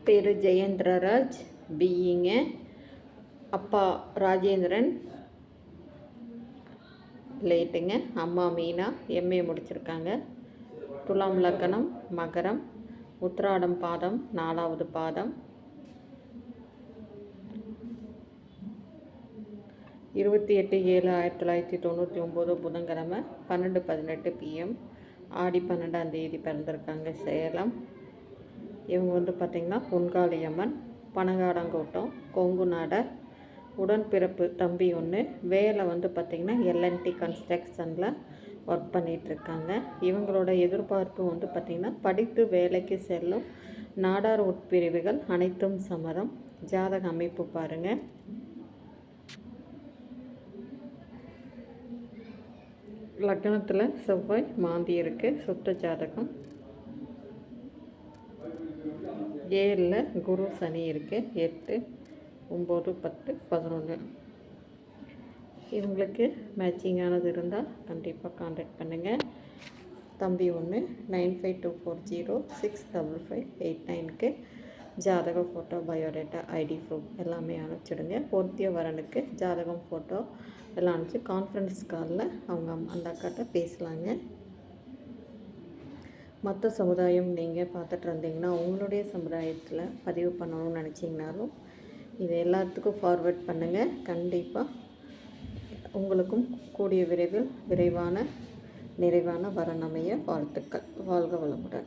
பேர் ஜெயேந்திரராஜ், பிஇங்க. அப்பா ராஜேந்திரன், லேட்டுங்க. அம்மா மீனா, எம்ஏ முடிச்சிருக்காங்க. துலாம் லக்கணம், மகரம். உத்திராடம் பாதம், 4வது பாதம். 28/7/1999 புதன்கிழமை 12:18 PM. ஆடி 12ஆம் தேதி பிறந்திருக்காங்க. சேலம். இவங்க பார்த்திங்கன்னா பொன்காளியம்மன், பனங்காடங்கோட்டம், கொங்கு நாடர். உடன்பிறப்பு தம்பி ஒன்று. வேலை பார்த்திங்கன்னா எல்என்டி கன்ஸ்ட்ரக்ஷனில் ஒர்க் பண்ணிகிட்ருக்காங்க. இவங்களோட எதிர்பார்ப்பு பார்த்திங்கன்னா படித்து வேலைக்கு செல்லும் நாடார் உட்பிரிவுகள் அனைத்தும் சம்மதம். ஜாதக அமைப்பு பாருங்கள். லக்னத்தில் செவ்வாய் மாந்தி இருக்குது. சுத்த ஜாதகம். 7ல் குரு சனி இருக்குது. 8, 9, 10, 11. இவங்களுக்கு மேட்சிங்கானது இருந்தால் கண்டிப்பாக கான்டாக்ட் பண்ணுங்கள். தம்பி ஒன்று 9524065589க்கு ஜாதகம், ஃபோட்டோ, பயோடேட்டா, ஐடி ப்ரூஃப் எல்லாமே அனுப்பிச்சிடுங்க. பொருத்திய வரனுக்கு ஜாதகம், ஃபோட்டோ எல்லாம் அனுப்பிச்சு கான்ஃபரன்ஸ் காலில் அவங்க அந்த அக்காட்ட பேசலாங்க. மற்ற சமுதாயம் நீங்கள் பார்த்துட்டு இருந்தீங்கன்னா உங்களுடைய சமுதாயத்தில் பதிவு பண்ணணும்னு நினச்சிங்கனாலும் இது எல்லாத்துக்கும் ஃபார்வேர்ட் பண்ணுங்கள். கண்டிப்பாக உங்களுக்கும் கூடிய விரைவில் விரைவான நிறைவான வரன் அமைய வாழ்த்துக்கள். வாழ்க வளமுடன்.